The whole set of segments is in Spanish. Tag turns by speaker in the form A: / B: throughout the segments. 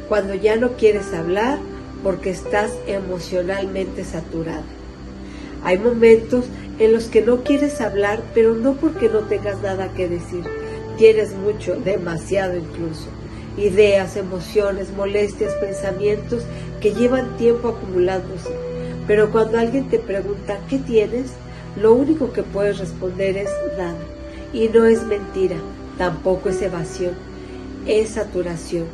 A: cuando ya no quieres hablar porque estás emocionalmente saturada. Hay momentos en los que no quieres hablar, pero no porque no tengas nada que decir. Tienes mucho, demasiado incluso. Ideas, emociones, molestias, pensamientos que llevan tiempo acumulándose. Pero cuando alguien te pregunta ¿qué tienes?, lo único que puedes responder es nada. Y no es mentira, tampoco es evasión, es saturación.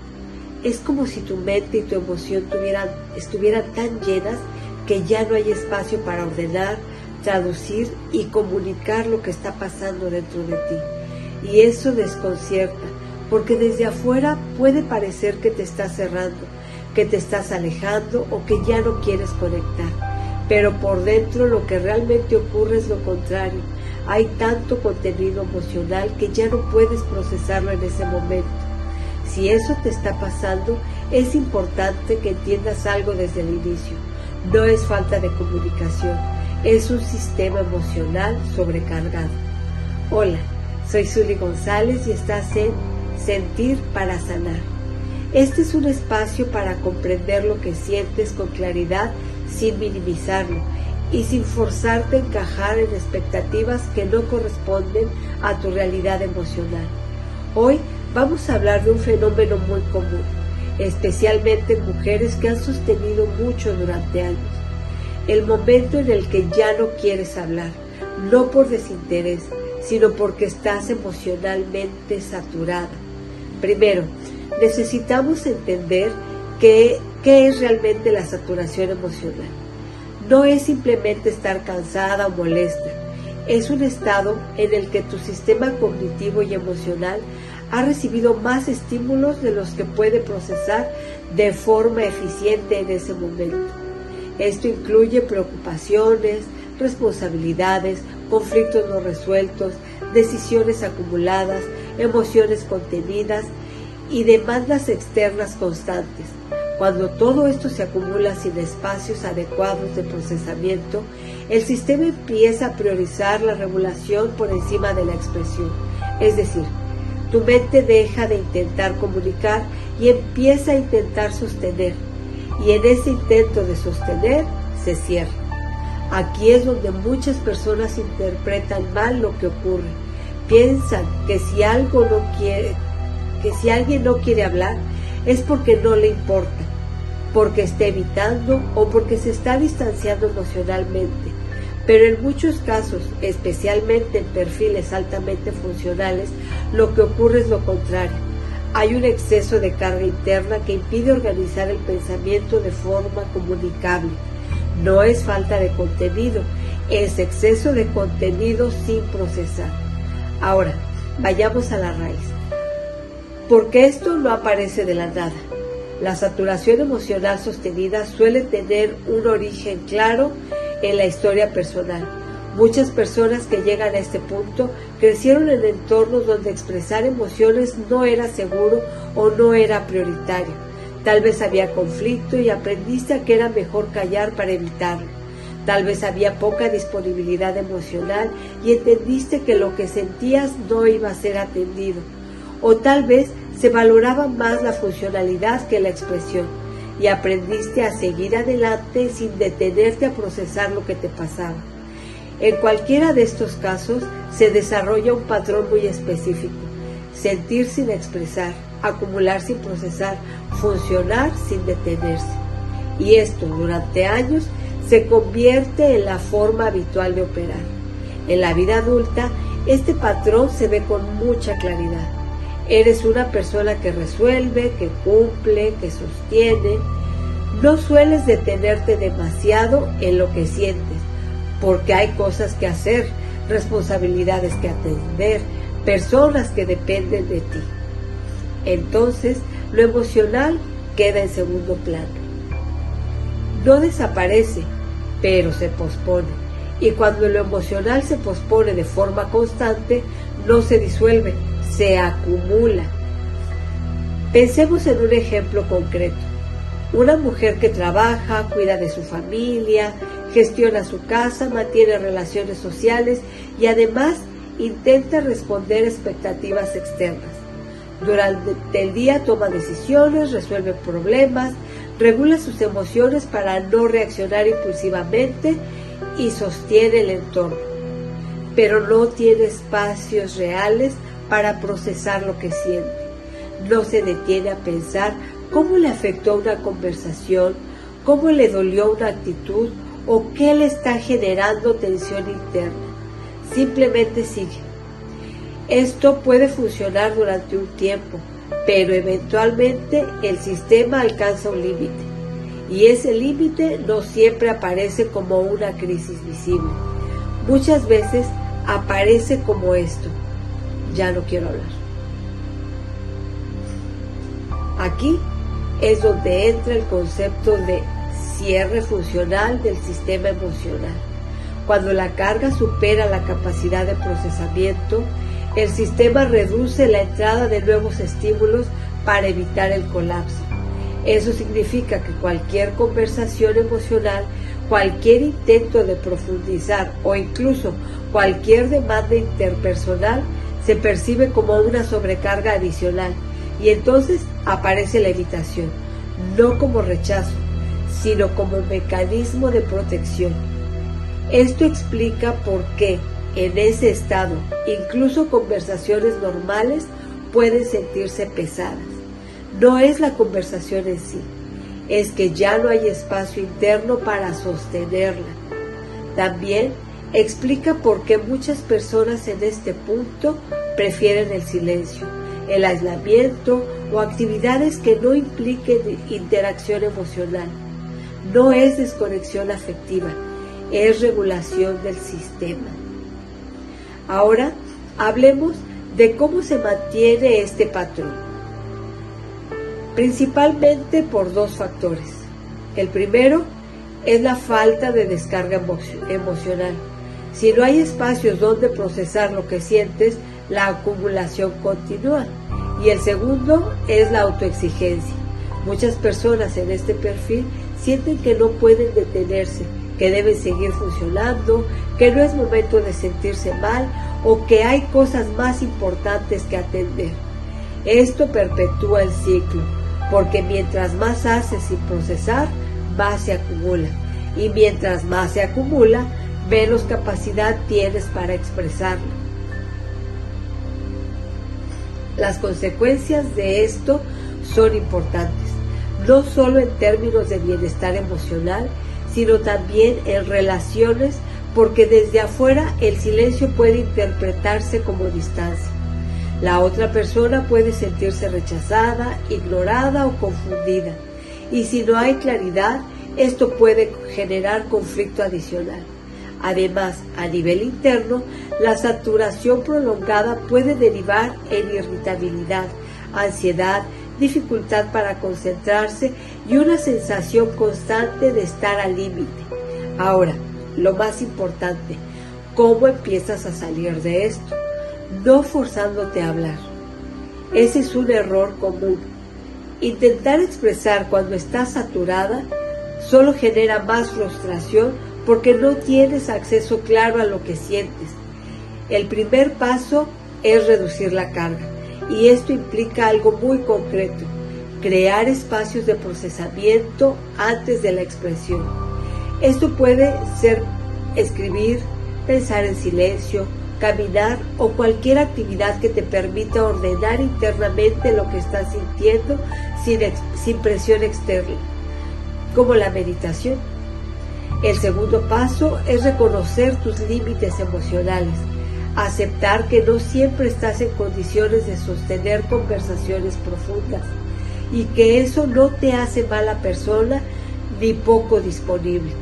A: Es como si tu mente y tu emoción estuvieran tan llenas que ya no hay espacio para ordenar, traducir y comunicar lo que está pasando dentro de ti. Y eso desconcierta, porque desde afuera puede parecer que te estás cerrando, que te estás alejando o que ya no quieres conectar. Pero por dentro lo que realmente ocurre es lo contrario. Hay tanto contenido emocional que ya no puedes procesarlo en ese momento. Si eso te está pasando, es importante que entiendas algo desde el inicio. No es falta de comunicación, es un sistema emocional sobrecargado. Hola, soy Zuli González y estás en Sentir para Sanar. Este es un espacio para comprender lo que sientes con claridad sin minimizarlo y sin forzarte a encajar en expectativas que no corresponden a tu realidad emocional. Hoy vamos a hablar de un fenómeno muy común, especialmente en mujeres que han sostenido mucho durante años. El momento en el que ya no quieres hablar, no por desinterés, sino porque estás emocionalmente saturada. Primero, necesitamos entender qué es realmente la saturación emocional. No es simplemente estar cansada o molesta, es un estado en el que tu sistema cognitivo y emocional ha recibido más estímulos de los que puede procesar de forma eficiente en ese momento. Esto incluye preocupaciones, responsabilidades, conflictos no resueltos, decisiones acumuladas, emociones contenidas y demandas externas constantes. Cuando todo esto se acumula sin espacios adecuados de procesamiento, el sistema empieza a priorizar la regulación por encima de la expresión. Es decir, tu mente deja de intentar comunicar y empieza a intentar sostener. Y en ese intento de sostener, se cierra. Aquí es donde muchas personas interpretan mal lo que ocurre. Piensan que si alguien no quiere hablar, es porque no le importa, porque está evitando o porque se está distanciando emocionalmente. Pero en muchos casos, especialmente en perfiles altamente funcionales, lo que ocurre es lo contrario. Hay un exceso de carga interna que impide organizar el pensamiento de forma comunicable. No es falta de contenido, es exceso de contenido sin procesar. Ahora, vayamos a la raíz. Porque esto no aparece de la nada. La saturación emocional sostenida suele tener un origen claro en la historia personal. Muchas personas que llegan a este punto crecieron en entornos donde expresar emociones no era seguro o no era prioritario. Tal vez había conflicto y aprendiste a que era mejor callar para evitarlo. Tal vez había poca disponibilidad emocional y entendiste que lo que sentías no iba a ser atendido. O tal vez se valoraba más la funcionalidad que la expresión y aprendiste a seguir adelante sin detenerte a procesar lo que te pasaba. En cualquiera de estos casos se desarrolla un patrón muy específico: sentir sin expresar, acumular sin procesar, funcionar sin detenerse. Y esto durante años se convierte en la forma habitual de operar. En la vida adulta, este patrón se ve con mucha claridad. Eres una persona que resuelve, que cumple, que sostiene. No sueles detenerte demasiado en lo que sientes, porque hay cosas que hacer, responsabilidades que atender, personas que dependen de ti. Entonces, lo emocional queda en segundo plano. No desaparece, pero se pospone. Y cuando lo emocional se pospone de forma constante, no se disuelve, se acumula. Pensemos en un ejemplo concreto. Una mujer que trabaja, cuida de su familia, gestiona su casa, mantiene relaciones sociales y además intenta responder a expectativas externas. Durante el día toma decisiones, resuelve problemas, regula sus emociones para no reaccionar impulsivamente y sostiene el entorno, pero no tiene espacios reales para procesar lo que siente. No se detiene a pensar cómo le afectó una conversación, cómo le dolió una actitud o qué le está generando tensión interna. Simplemente sigue. Esto puede funcionar durante un tiempo, pero eventualmente el sistema alcanza un límite, y ese límite no siempre aparece como una crisis visible. Muchas veces aparece como esto: ya no quiero hablar. Aquí es donde entra el concepto de cierre funcional del sistema emocional. Cuando la carga supera la capacidad de procesamiento, el sistema reduce la entrada de nuevos estímulos para evitar el colapso. Eso significa que cualquier conversación emocional, cualquier intento de profundizar o incluso cualquier demanda interpersonal se percibe como una sobrecarga adicional, y entonces aparece la evitación, no como rechazo, sino como mecanismo de protección. Esto explica por qué en ese estado, incluso conversaciones normales pueden sentirse pesadas. No es la conversación en sí, es que ya no hay espacio interno para sostenerla. También explica por qué muchas personas en este punto prefieren el silencio, el aislamiento o actividades que no impliquen interacción emocional. No es desconexión afectiva, es regulación del sistema. Ahora hablemos de cómo se mantiene este patrón. Principalmente por dos factores. El primero es la falta de descarga emocional. Si no hay espacios donde procesar lo que sientes, la acumulación continúa. Y el segundo es la autoexigencia. Muchas personas en este perfil sienten que no pueden detenerse, que deben seguir funcionando, que no es momento de sentirse mal o que hay cosas más importantes que atender. Esto perpetúa el ciclo, porque mientras más haces sin procesar, más se acumula. Y mientras más se acumula, menos capacidad tienes para expresarlo. Las consecuencias de esto son importantes, no solo en términos de bienestar emocional, sino también en relaciones, porque desde afuera el silencio puede interpretarse como distancia. La otra persona puede sentirse rechazada, ignorada o confundida, y si no hay claridad, esto puede generar conflicto adicional. Además, a nivel interno, la saturación prolongada puede derivar en irritabilidad, ansiedad, dificultad para concentrarse y una sensación constante de estar al límite. Ahora, lo más importante, ¿cómo empiezas a salir de esto? No forzándote a hablar. Ese es un error común. Intentar expresar cuando estás saturada solo genera más frustración porque no tienes acceso claro a lo que sientes. El primer paso es reducir la carga, y esto implica algo muy concreto: crear espacios de procesamiento antes de la expresión. Esto puede ser escribir, pensar en silencio, caminar o cualquier actividad que te permita ordenar internamente lo que estás sintiendo sin presión externa, como la meditación. El segundo paso es reconocer tus límites emocionales, aceptar que no siempre estás en condiciones de sostener conversaciones profundas y que eso no te hace mala persona ni poco disponible,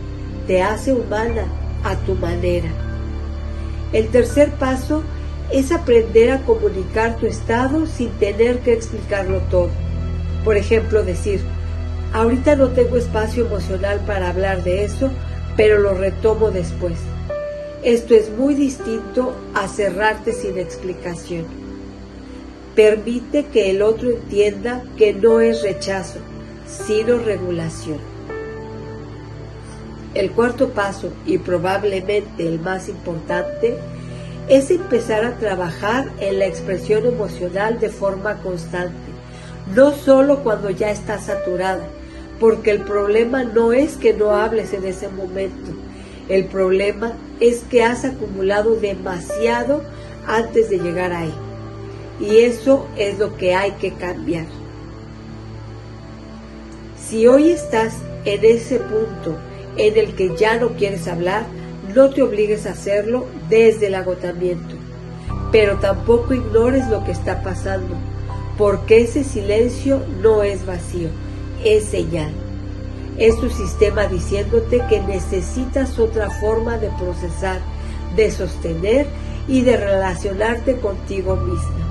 A: te hace humana a tu manera. El tercer paso es aprender a comunicar tu estado sin tener que explicarlo todo. Por ejemplo, decir: ahorita no tengo espacio emocional para hablar de eso, pero lo retomo después. Esto es muy distinto a cerrarte sin explicación. Permite que el otro entienda que no es rechazo, sino regulación. El cuarto paso, y probablemente el más importante, es empezar a trabajar en la expresión emocional de forma constante, no solo cuando ya estás saturada, porque el problema no es que no hables en ese momento, el problema es que has acumulado demasiado antes de llegar ahí, y eso es lo que hay que cambiar. Si hoy estás en ese punto en el que ya no quieres hablar, no te obligues a hacerlo desde el agotamiento, pero tampoco ignores lo que está pasando, porque ese silencio no es vacío, es señal. Es tu sistema diciéndote que necesitas otra forma de procesar, de sostener y de relacionarte contigo misma.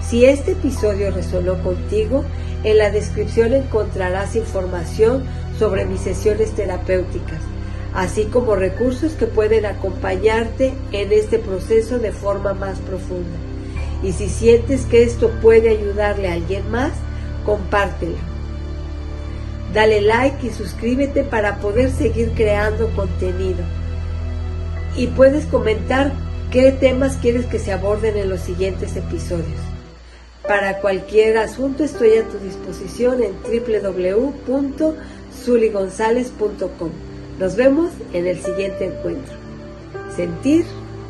A: Si este episodio resonó contigo, en la descripción encontrarás información sobre mis sesiones terapéuticas, así como recursos que pueden acompañarte en este proceso de forma más profunda. Y si sientes que esto puede ayudarle a alguien más, compártelo. Dale like y suscríbete para poder seguir creando contenido. Y puedes comentar qué temas quieres que se aborden en los siguientes episodios. Para cualquier asunto estoy a tu disposición en www.zuligonzalez.com. Nos vemos en el siguiente encuentro. Sentir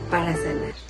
A: para sanar.